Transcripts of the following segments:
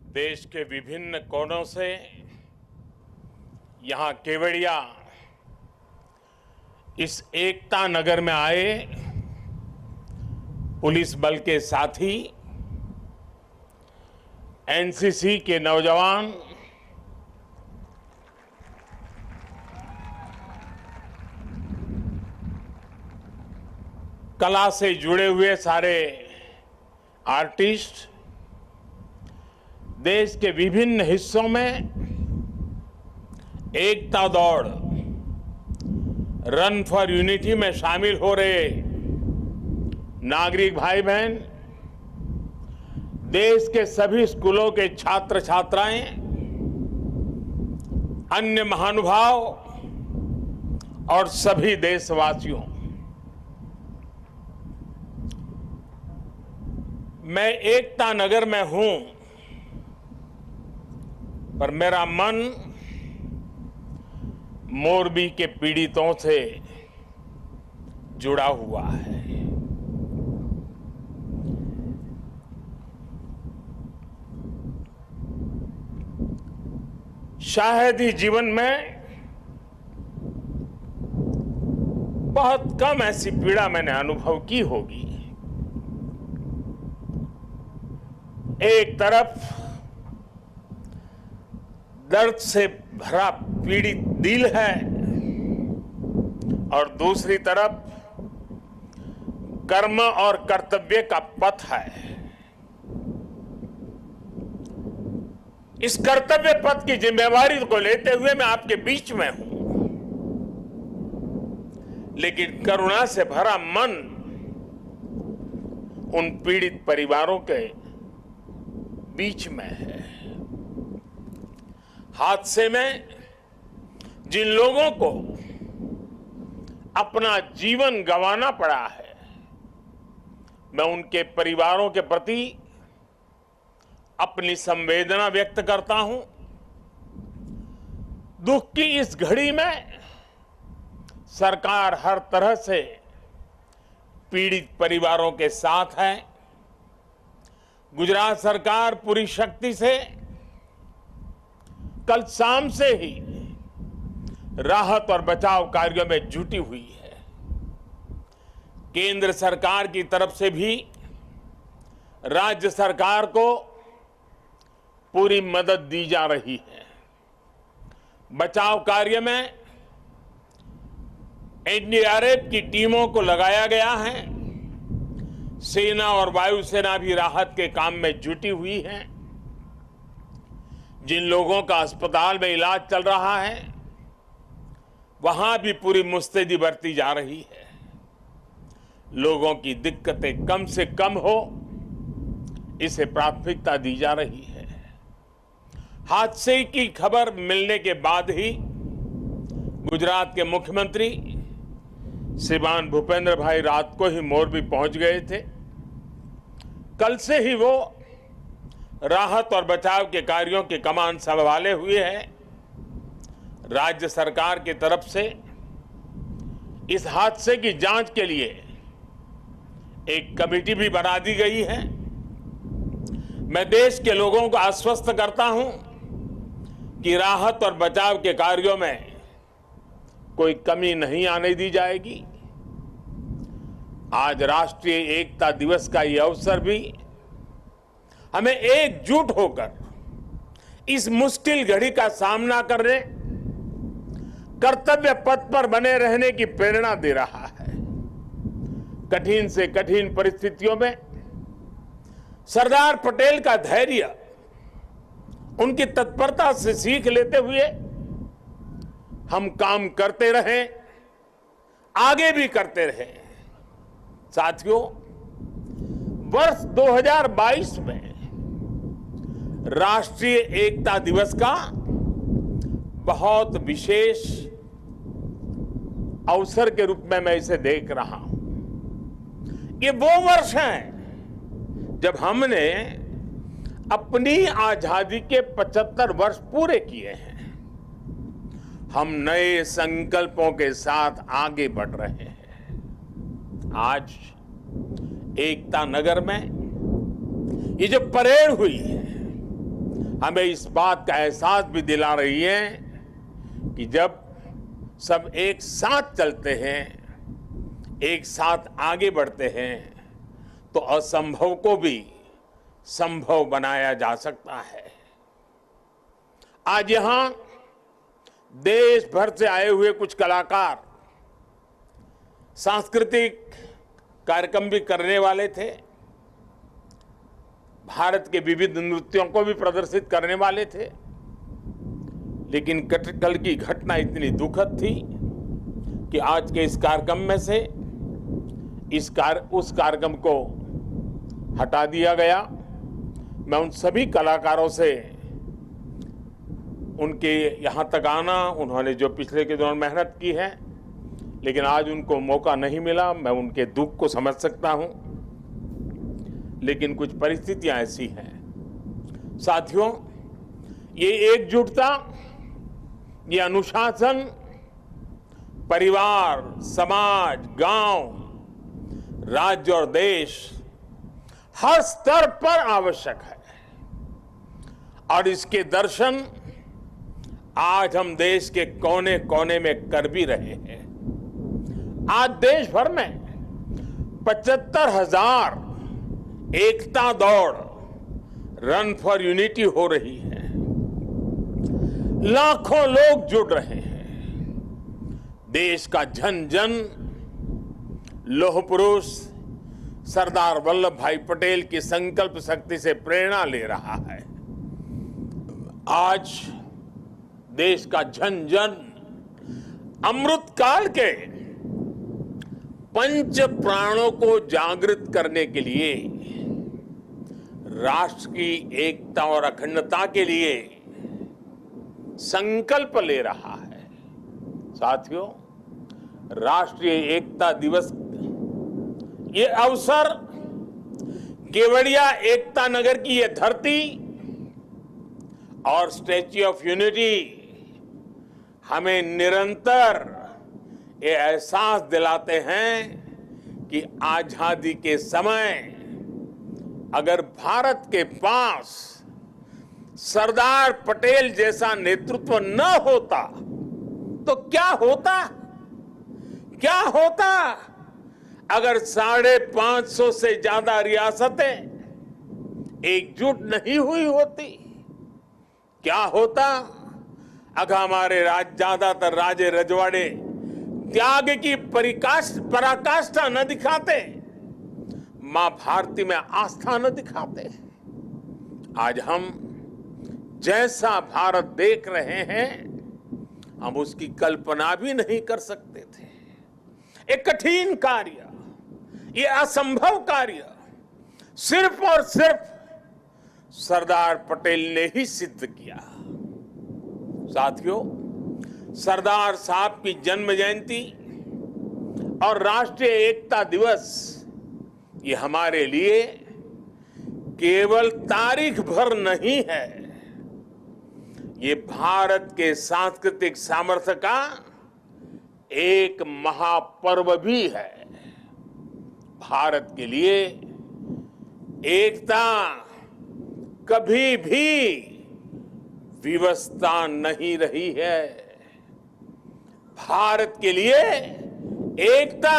देश के विभिन्न कोनों से यहाँ केवड़िया इस एकता नगर में आए पुलिस बल के साथी, एनसीसी के नौजवान, कला से जुड़े हुए सारे आर्टिस्ट, देश के विभिन्न हिस्सों में एकता दौड़ रन फॉर यूनिटी में शामिल हो रहे नागरिक भाई बहन, देश के सभी स्कूलों के छात्र छात्राएं, अन्य महानुभाव और सभी देशवासियों, मैं एकता नगर में हूं, पर मेरा मन मोरबी के पीड़ितों से जुड़ा हुआ है। शायद ही जीवन में बहुत कम ऐसी पीड़ा मैंने अनुभव की होगी। एक तरफ दर्द से भरा पीड़ित दिल है और दूसरी तरफ कर्म और कर्तव्य का पथ है। इस कर्तव्य पथ की जिम्मेवारी को लेते हुए मैं आपके बीच में हूं, लेकिन करुणा से भरा मन उन पीड़ित परिवारों के बीच में है। हादसे में जिन लोगों को अपना जीवन गंवाना पड़ा है, मैं उनके परिवारों के प्रति अपनी संवेदना व्यक्त करता हूं। दुख की इस घड़ी में सरकार हर तरह से पीड़ित परिवारों के साथ है। गुजरात सरकार पूरी शक्ति से कल शाम से ही राहत और बचाव कार्यों में जुटी हुई है। केंद्र सरकार की तरफ से भी राज्य सरकार को पूरी मदद दी जा रही है। बचाव कार्य में एनडीआरएफ की टीमों को लगाया गया है। सेना और वायुसेना भी राहत के काम में जुटी हुई है। जिन लोगों का अस्पताल में इलाज चल रहा है, वहां भी पूरी मुस्तैदी बरती जा रही है। लोगों की दिक्कतें कम से कम हो, इसे प्राथमिकता दी जा रही है। हादसे की खबर मिलने के बाद ही गुजरात के मुख्यमंत्री श्रीमान भूपेंद्र भाई रात को ही मोरबी पहुंच गए थे। कल से ही वो राहत और बचाव के कार्यों की कमान संभाले हुए हैं। राज्य सरकार की तरफ से इस हादसे की जांच के लिए एक कमेटी भी बना दी गई है। मैं देश के लोगों को आश्वस्त करता हूं कि राहत और बचाव के कार्यों में कोई कमी नहीं आने दी जाएगी। आज राष्ट्रीय एकता दिवस का यह अवसर भी हमें एकजुट होकर इस मुश्किल घड़ी का सामना करने, कर्तव्य पथ पर बने रहने की प्रेरणा दे रहा है। कठिन से कठिन परिस्थितियों में सरदार पटेल का धैर्य, उनकी तत्परता से सीख लेते हुए हम काम करते रहे, आगे भी करते रहे। साथियों, वर्ष 2022 में राष्ट्रीय एकता दिवस का बहुत विशेष अवसर के रूप में मैं इसे देख रहा हूं। ये वो वर्ष है जब हमने अपनी आजादी के 75 वर्ष पूरे किए हैं। हम नए संकल्पों के साथ आगे बढ़ रहे हैं। आज एकता नगर में ये जो परेड हुई है, हमें इस बात का एहसास भी दिला रही है कि जब सब एक साथ चलते हैं, एक साथ आगे बढ़ते हैं, तो असंभव को भी संभव बनाया जा सकता है। आज यहां देश भर से आए हुए कुछ कलाकार सांस्कृतिक कार्यक्रम भी करने वाले थे, भारत के विविध नृत्यों को भी प्रदर्शित करने वाले थे, लेकिन कल की घटना इतनी दुखद थी कि आज के इस कार्यक्रम में से उस कार्यक्रम को हटा दिया गया। मैं उन सभी कलाकारों से उनके यहाँ तक आना, उन्होंने जो पिछले के दौरान मेहनत की है, लेकिन आज उनको मौका नहीं मिला, मैं उनके दुख को समझ सकता हूं, लेकिन कुछ परिस्थितियां ऐसी हैं। साथियों, ये एकजुटता, ये अनुशासन परिवार, समाज, गांव, राज्य और देश हर स्तर पर आवश्यक है, और इसके दर्शन आज हम देश के कोने कोने में कर भी रहे हैं। आज देश भर में 75,000 एकता दौड़, रन फॉर यूनिटी हो रही है। लाखों लोग जुड़ रहे हैं। देश का जन जन लौह पुरुष सरदार वल्लभ भाई पटेल की संकल्प शक्ति से प्रेरणा ले रहा है। आज देश का जन जन अमृत काल के पंच प्राणों को जागृत करने के लिए, राष्ट्र की एकता और अखंडता के लिए संकल्प ले रहा है। साथियों, राष्ट्रीय एकता दिवस ये अवसर केवड़िया एकता नगर की ये धरती और स्टैच्यू ऑफ यूनिटी हमें निरंतर ये एहसास दिलाते हैं कि आजादी के समय अगर भारत के पास सरदार पटेल जैसा नेतृत्व न होता तो क्या होता? क्या होता अगर 550 से ज्यादा रियासतें एकजुट नहीं हुई होती? क्या होता अगर हमारे ज्यादातर राजे रजवाड़े त्याग की पराकाष्ठा न दिखाते, मां भारती में आस्था न दिखाते? आज हम जैसा भारत देख रहे हैं, हम उसकी कल्पना भी नहीं कर सकते थे। एक कठिन कार्य, ये असंभव कार्य सिर्फ और सिर्फ सरदार पटेल ने ही सिद्ध किया। साथियों, सरदार साहब की जन्म जयंती और राष्ट्रीय एकता दिवस ये हमारे लिए केवल तारीख भर नहीं है, ये भारत के सांस्कृतिक सामर्थ्य का एक महापर्व भी है। भारत के लिए एकता कभी भी विवशता नहीं रही है। भारत के लिए एकता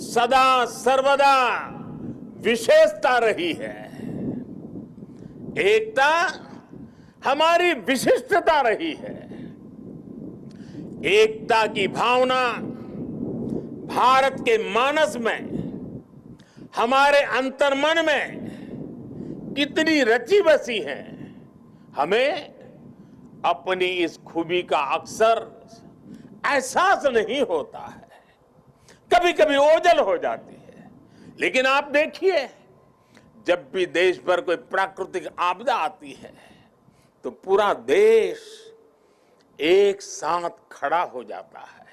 सदा सर्वदा विशेषता रही है। एकता हमारी विशिष्टता रही है। एकता की भावना भारत के मानस में, हमारे अंतर्मन में कितनी रची बसी है, हमें अपनी इस खूबी का अक्सर एहसास नहीं होता है। कभी कभी ओझल हो जाती है, लेकिन आप देखिए, जब भी देश पर कोई प्राकृतिक आपदा आती है तो पूरा देश एक साथ खड़ा हो जाता है।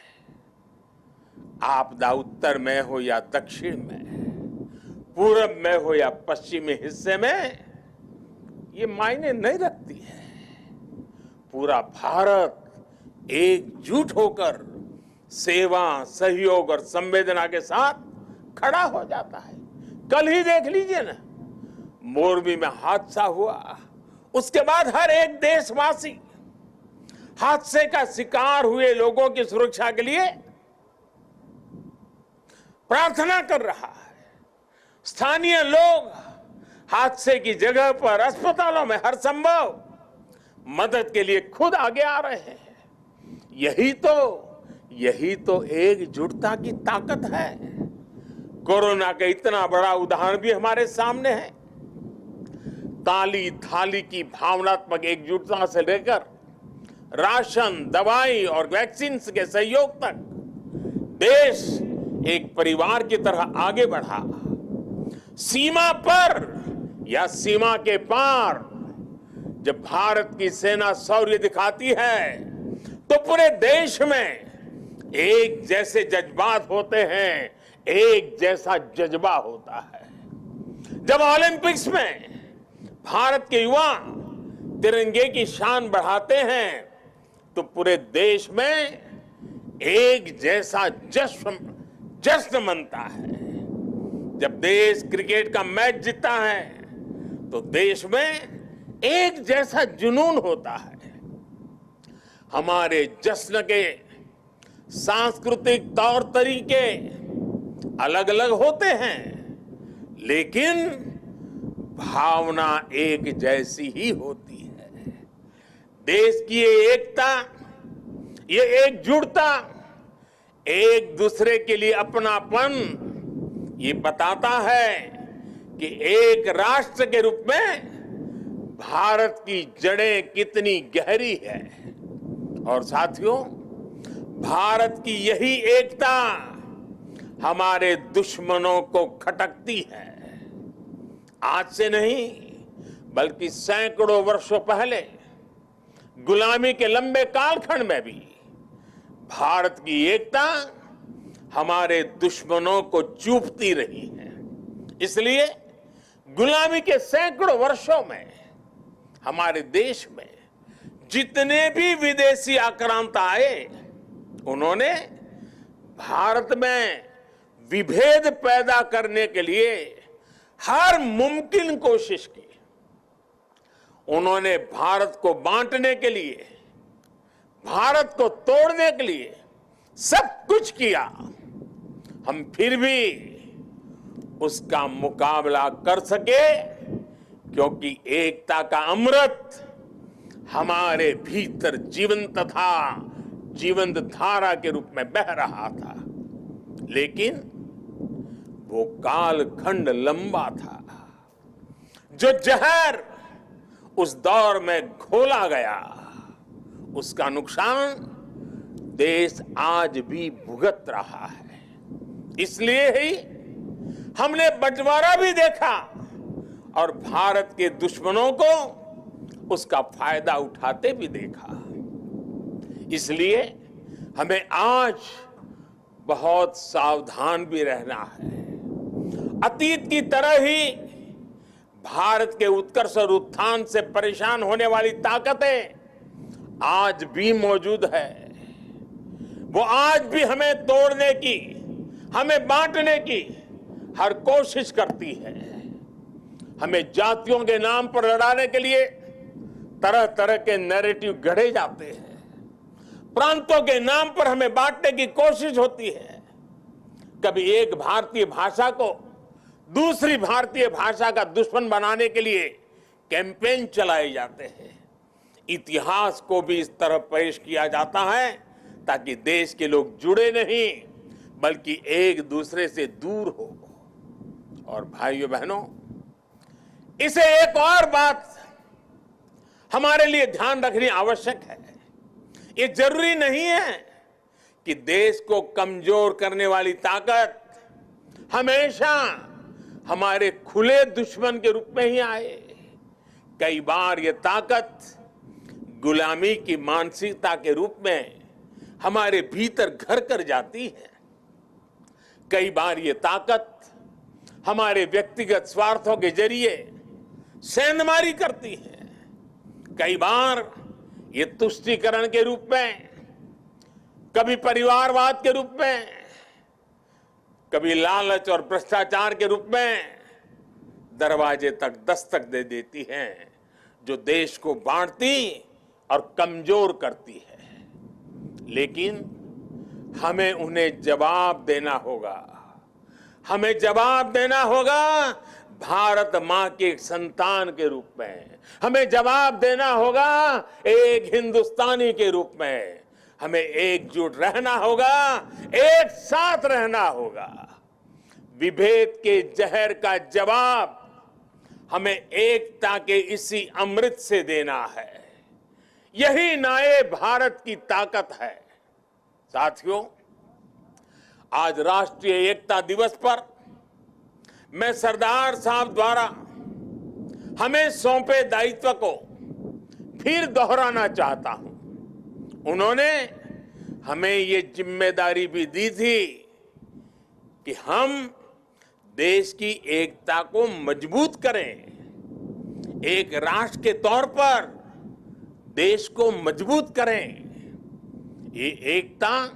आपदा उत्तर में हो या दक्षिण में, पूरब में हो या पश्चिमी हिस्से में, ये मायने नहीं रखती है। पूरा भारत एकजुट होकर सेवा, सहयोग और संवेदना के साथ खड़ा हो जाता है। कल ही देख लीजिए ना, मोरबी में हादसा हुआ, उसके बाद हर एक देशवासी हादसे का शिकार हुए लोगों की सुरक्षा के लिए प्रार्थना कर रहा है। स्थानीय लोग हादसे की जगह पर अस्पतालों में हर संभव मदद के लिए खुद आगे आ रहे हैं। यही तो एकजुटता की ताकत है। कोरोना का इतना बड़ा उदाहरण भी हमारे सामने है। काली थाली की भावनात्मक एकजुटता से लेकर राशन, दवाई और वैक्सीन के सहयोग तक देश एक परिवार की तरह आगे बढ़ा। सीमा पर या सीमा के पार जब भारत की सेना शौर्य दिखाती है तो पूरे देश में एक जैसे जज्बात होते हैं, एक जैसा जज्बा होता है। जब ओलंपिक्स में भारत के युवा तिरंगे की शान बढ़ाते हैं तो पूरे देश में एक जैसा जश्न मनता है। जब देश क्रिकेट का मैच जीतता है तो देश में एक जैसा जुनून होता है। हमारे जश्न के सांस्कृतिक तौर तरीके अलग अलग होते हैं, लेकिन भावना एक जैसी ही होती है। देश की ये एकता, ये एकजुटता, एक दूसरे के लिए अपनापन, ये बताता है कि एक राष्ट्र के रूप में भारत की जड़ें कितनी गहरी है। और साथियों, भारत की यही एकता हमारे दुश्मनों को खटकती है। आज से नहीं बल्कि सैकड़ों वर्षों पहले गुलामी के लंबे कालखंड में भी भारत की एकता हमारे दुश्मनों को चूपती रही है। इसलिए गुलामी के सैकड़ों वर्षों में हमारे देश में जितने भी विदेशी आक्रांता आए, उन्होंने भारत में विभेद पैदा करने के लिए हर मुमकिन कोशिश की। उन्होंने भारत को बांटने के लिए, भारत को तोड़ने के लिए सब कुछ किया। हम फिर भी उसका मुकाबला कर सके क्योंकि एकता का अमृत हमारे भीतर जीवंत धारा के रूप में बह रहा था। लेकिन वो कालखंड लंबा था। जो जहर उस दौर में घोला गया, उसका नुकसान देश आज भी भुगत रहा है। इसलिए ही हमने बंटवारा भी देखा और भारत के दुश्मनों को उसका फायदा उठाते भी देखा। इसलिए हमें आज बहुत सावधान भी रहना है। अतीत की तरह ही भारत के उत्कर्ष और उत्थान से परेशान होने वाली ताकतें आज भी मौजूद है। वो आज भी हमें तोड़ने की, हमें बांटने की हर कोशिश करती है। हमें जातियों के नाम पर लड़ाने के लिए तरह तरह के नैरेटिव गढ़े जाते हैं। प्रांतों के नाम पर हमें बांटने की कोशिश होती है। कभी एक भारतीय भाषा को दूसरी भारतीय भाषा का दुश्मन बनाने के लिए कैंपेन चलाए जाते हैं। इतिहास को भी इस तरह पेश किया जाता है ताकि देश के लोग जुड़े नहीं बल्कि एक दूसरे से दूर हो। और भाइयों बहनों, इसे एक और बात हमारे लिए ध्यान रखनी आवश्यक है। ये जरूरी नहीं है कि देश को कमजोर करने वाली ताकत हमेशा हमारे खुले दुश्मन के रूप में ही आए। कई बार ये ताकत गुलामी की मानसिकता के रूप में हमारे भीतर घर कर जाती है। कई बार ये ताकत हमारे व्यक्तिगत स्वार्थों के जरिए सेंधमारी करती है। कई बार ये तुष्टीकरण के रूप में, कभी परिवारवाद के रूप में, कभी लालच और भ्रष्टाचार के रूप में दरवाजे तक दस्तक दे देती हैं। जो देश को बांटती और कमजोर करती है। लेकिन हमें उन्हें जवाब देना होगा। हमें जवाब देना होगा भारत मां के एक संतान के रूप में। हमें जवाब देना होगा एक हिंदुस्तानी के रूप में। हमें एकजुट रहना होगा, एक साथ रहना होगा। विभेद के जहर का जवाब हमें एकता के इसी अमृत से देना है। यही नए भारत की ताकत है। साथियों, आज राष्ट्रीय एकता दिवस पर मैं सरदार साहब द्वारा हमें सौंपे दायित्व को फिर दोहराना चाहता हूं। उन्होंने हमें ये जिम्मेदारी भी दी थी कि हम देश की एकता को मजबूत करें, एक राष्ट्र के तौर पर देश को मजबूत करें। ये एकता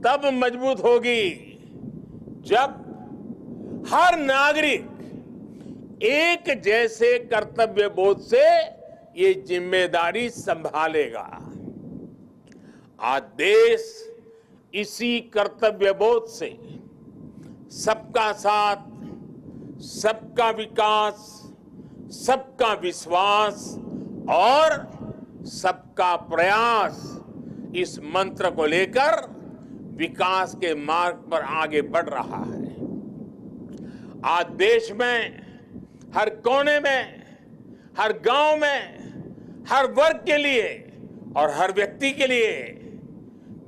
तब मजबूत होगी जब हर नागरिक एक जैसे कर्तव्य बोध से ये जिम्मेदारी संभालेगा। आज देश इसी कर्तव्य बोध से सबका साथ, सबका विकास, सबका विश्वास और सबका प्रयास इस मंत्र को लेकर विकास के मार्ग पर आगे बढ़ रहा है। आज देश में हर कोने में, हर गांव में, हर वर्ग के लिए और हर व्यक्ति के लिए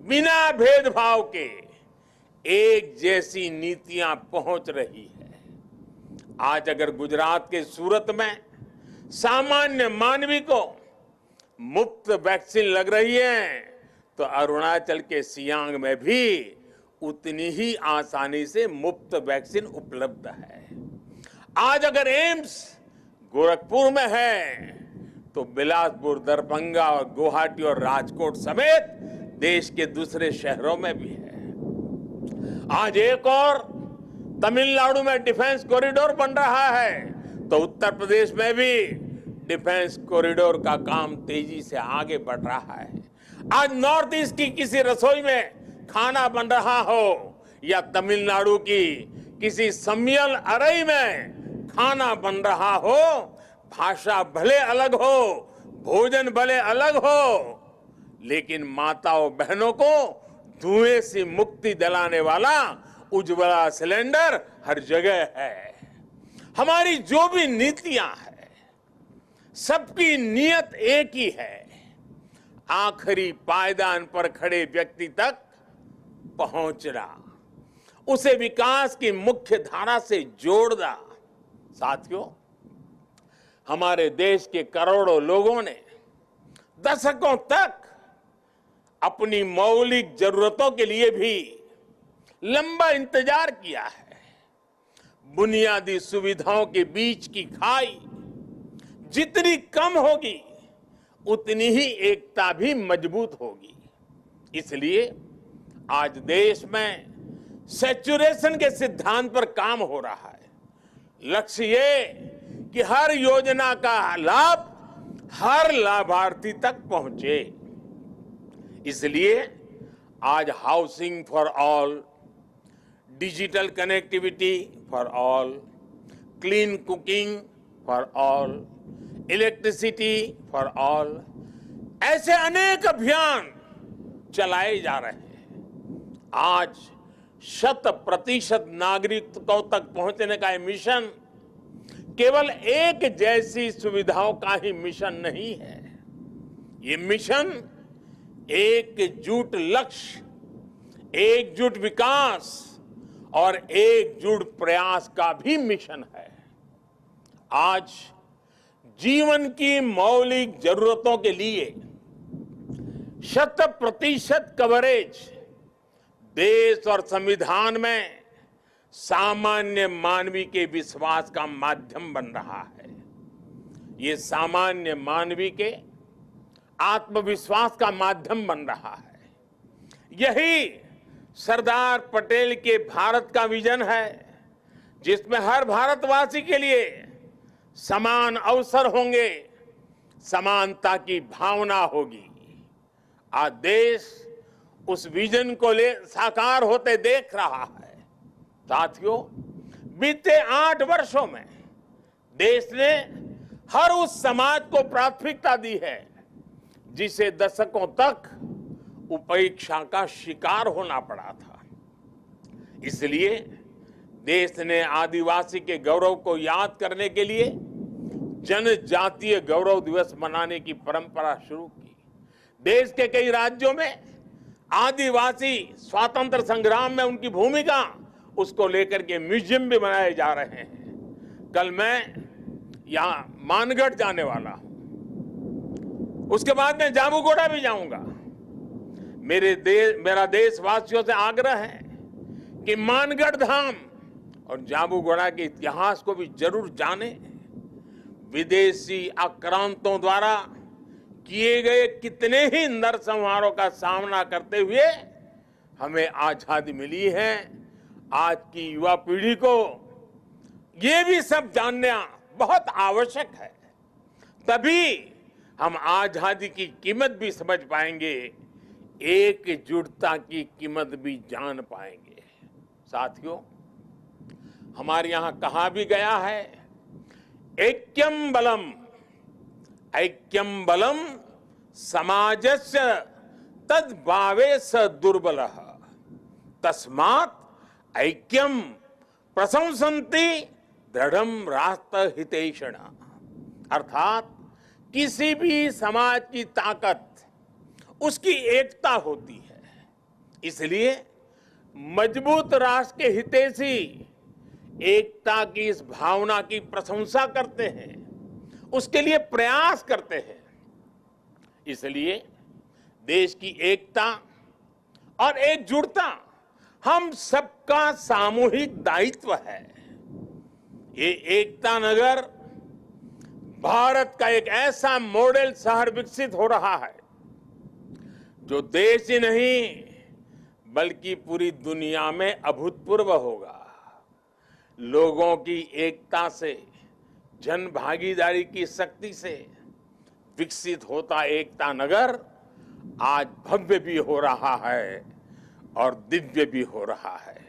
बिना भेदभाव के एक जैसी नीतियां पहुंच रही है। आज अगर गुजरात के सूरत में सामान्य मानवी को मुफ्त वैक्सीन लग रही है, तो अरुणाचल के सियांग में भी उतनी ही आसानी से मुफ्त वैक्सीन उपलब्ध है। आज अगर एम्स गोरखपुर में है, तो बिलासपुर, दरभंगा और गुवाहाटी और राजकोट समेत देश के दूसरे शहरों में भी है। आज एक और तमिलनाडु में डिफेंस कॉरिडोर बन रहा है, तो उत्तर प्रदेश में भी डिफेंस कॉरिडोर का काम तेजी से आगे बढ़ रहा है। आज नॉर्थ ईस्ट की किसी रसोई में खाना बन रहा हो या तमिलनाडु की किसी सम्मियल अरई में खाना बन रहा हो, भाषा भले अलग हो, भोजन भले अलग हो, लेकिन माताओं बहनों को धुएं से मुक्ति दिलाने वाला उज्ज्वला सिलेंडर हर जगह है। हमारी जो भी नीतियां हैं, सबकी नियत एक ही है, आखिरी पायदान पर खड़े व्यक्ति तक पहुंचना, उसे विकास की मुख्य धारा से जोड़ना। साथियों, हमारे देश के करोड़ों लोगों ने दशकों तक अपनी मौलिक जरूरतों के लिए भी लंबा इंतजार किया है। बुनियादी सुविधाओं के बीच की खाई जितनी कम होगी, उतनी ही एकता भी मजबूत होगी। इसलिए आज देश में सैचुरेशन के सिद्धांत पर काम हो रहा है। लक्ष्य ये कि हर योजना का लाभ हर लाभार्थी तक पहुंचे। इसलिए आज housing for all, digital connectivity for all, clean cooking for all, electricity for all, ऐसे अनेक अभियान चलाए जा रहे हैं। आज 100% नागरिकों तक पहुंचने का ये मिशन केवल एक जैसी सुविधाओं का ही मिशन नहीं है। ये मिशन एकजुट लक्ष्य, एकजुट विकास और एकजुट प्रयास का भी मिशन है। आज जीवन की मौलिक जरूरतों के लिए 100% कवरेज देश और संविधान में सामान्य मानवी के विश्वास का माध्यम बन रहा है। ये सामान्य मानवी के आत्मविश्वास का माध्यम बन रहा है। यही सरदार पटेल के भारत का विजन है, जिसमें हर भारतवासी के लिए समान अवसर होंगे, समानता की भावना होगी। आज देश उस विजन को साकार होते देख रहा है। साथियों, बीते 8 वर्षों में देश ने हर उस समाज को प्राथमिकता दी है जिसे दशकों तक उपेक्षा का शिकार होना पड़ा था। इसलिए देश ने आदिवासी के गौरव को याद करने के लिए जनजातीय गौरव दिवस मनाने की परंपरा शुरू की। देश के कई राज्यों में आदिवासी स्वातंत्र संग्राम में उनकी भूमिका, उसको लेकर के म्यूजियम भी बनाए जा रहे हैं। कल मैं यहां मानगढ़ जाने वाला हूं, उसके बाद मैं जाबूगोड़ा भी जाऊंगा। मेरा देशवासियों से आग्रह है कि मानगढ़ धाम और जाबूगोड़ा के इतिहास को भी जरूर जानें। विदेशी आक्रांतों द्वारा किए गए कितने ही नरसंहारों का सामना करते हुए हमें आजादी मिली है। आज की युवा पीढ़ी को ये भी सब जानना बहुत आवश्यक है, तभी हम आजादी की कीमत भी समझ पाएंगे, एकजुटता की कीमत भी जान पाएंगे। साथियों, हमारे यहां कहा भी गया है, ऐक्यम बलम समाजस्य तद्भावे स दुर्बलः तस्मात् ऐक्यम प्रशंसन्ति दृढ़म राष्ट्र हितैषिण। अर्थात किसी भी समाज की ताकत उसकी एकता होती है। इसलिए मजबूत राष्ट्र के हितैषी एकता की इस भावना की प्रशंसा करते हैं, उसके लिए प्रयास करते हैं। इसलिए देश की एकता और एकजुटता हम सबका सामूहिक दायित्व है। ये एकता नगर भारत का एक ऐसा मॉडल शहर विकसित हो रहा है जो देश ही नहीं बल्कि पूरी दुनिया में अभूतपूर्व होगा। लोगों की एकता से, जन भागीदारी की शक्ति से विकसित होता एकता नगर आज भव्य भी हो रहा है और दिव्य भी हो रहा है।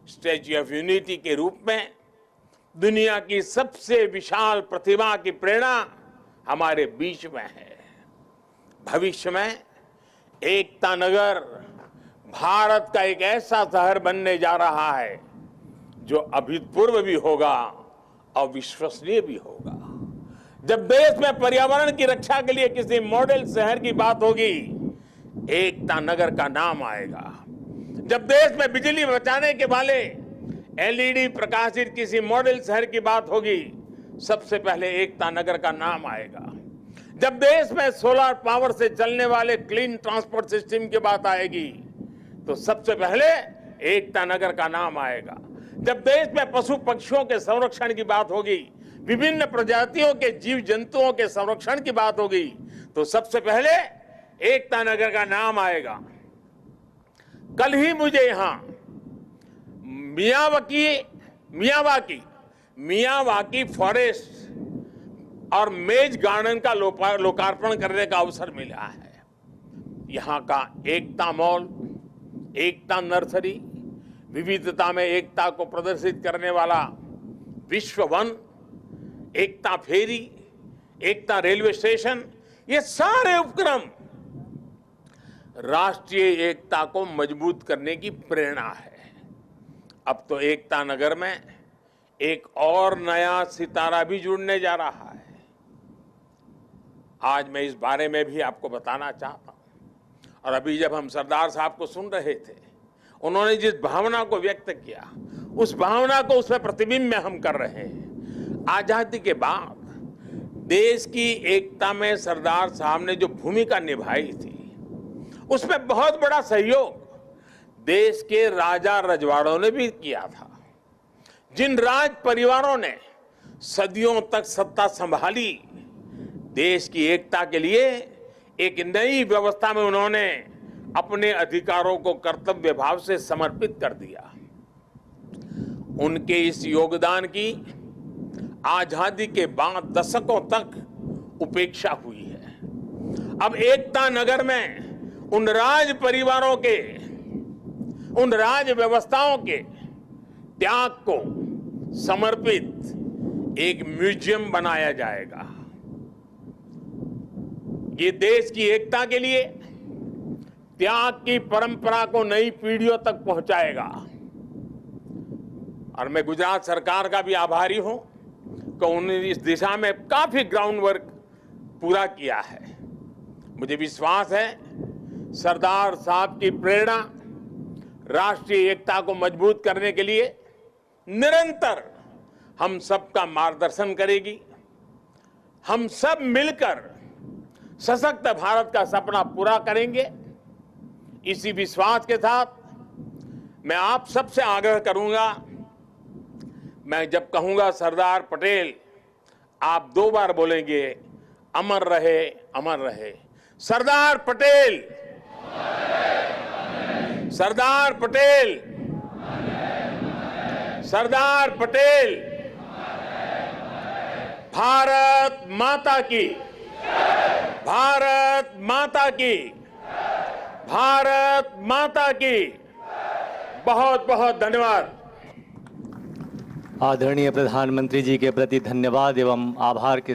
स्टैच्यू ऑफ यूनिटी के रूप में दुनिया की सबसे विशाल प्रतिमा की प्रेरणा हमारे बीच में है। भविष्य में एकता नगर भारत का एक ऐसा शहर बनने जा रहा है जो अभूतपूर्व भी होगा और विश्वसनीय भी होगा। जब देश में पर्यावरण की रक्षा के लिए किसी मॉडल शहर की बात होगी, एकता नगर का नाम आएगा। जब देश में बिजली बचाने के वाले एलईडी प्रकाशित किसी मॉडल शहर की बात होगी, सबसे पहले एकता नगर का नाम आएगा। जब देश में सोलर पावर से चलने वाले क्लीन ट्रांसपोर्ट सिस्टम की बात आएगी, तो सबसे पहले एकता नगर का नाम आएगा। जब देश में पशु पक्षियों के संरक्षण की बात होगी, विभिन्न प्रजातियों के जीव जंतुओं के संरक्षण की बात होगी, तो सबसे पहले एकता नगर का नाम आएगा। कल ही मुझे यहां मियावाकी फॉरेस्ट और मेज गार्डन का लोकार्पण करने का अवसर मिला है। यहां का एकता मॉल, एकता नर्सरी, विविधता में एकता को प्रदर्शित करने वाला विश्व वन, एकता फेरी, एकता रेलवे स्टेशन, ये सारे उपक्रम राष्ट्रीय एकता को मजबूत करने की प्रेरणा है। अब तो एकता नगर में एक और नया सितारा भी जुड़ने जा रहा है। आज मैं इस बारे में भी आपको बताना चाहता हूं। और अभी जब हम सरदार साहब को सुन रहे थे, उन्होंने जिस भावना को व्यक्त किया, उस भावना को उसमें प्रतिबिंब में हम कर रहे हैं। आजादी के बाद देश की एकता में सरदार साहब ने जो भूमिका निभाई थी, उसमें बहुत बड़ा सहयोग देश के राजा रजवाड़ों ने भी किया था। जिन राज परिवारों ने सदियों तक सत्ता संभाली, देश की एकता के लिए एक नई व्यवस्था में उन्होंने अपने अधिकारों को कर्तव्य भाव से समर्पित कर दिया। उनके इस योगदान की आजादी के बाद दशकों तक उपेक्षा हुई है। अब एकता नगर में उन राज परिवारों के, उन राज व्यवस्थाओं के त्याग को समर्पित एक म्यूजियम बनाया जाएगा। ये देश की एकता के लिए त्याग की परंपरा को नई पीढ़ियों तक पहुंचाएगा। और मैं गुजरात सरकार का भी आभारी हूं कि उन्होंने इस दिशा में काफी ग्राउंड वर्क पूरा किया है। मुझे विश्वास है सरदार साहब की प्रेरणा राष्ट्रीय एकता को मजबूत करने के लिए निरंतर हम सबका मार्गदर्शन करेगी। हम सब मिलकर सशक्त भारत का सपना पूरा करेंगे। इसी विश्वास के साथ मैं आप सबसे आग्रह करूंगा, मैं जब कहूंगा सरदार पटेल, आप 2 बार बोलेंगे, अमर रहे, अमर रहे। सरदार पटेल, सरदार पटेल, सरदार पटेल। भारत माता की, भारत माता की, भारत माता की। बहुत बहुत धन्यवाद। आदरणीय प्रधानमंत्री जी के प्रति धन्यवाद एवं आभार के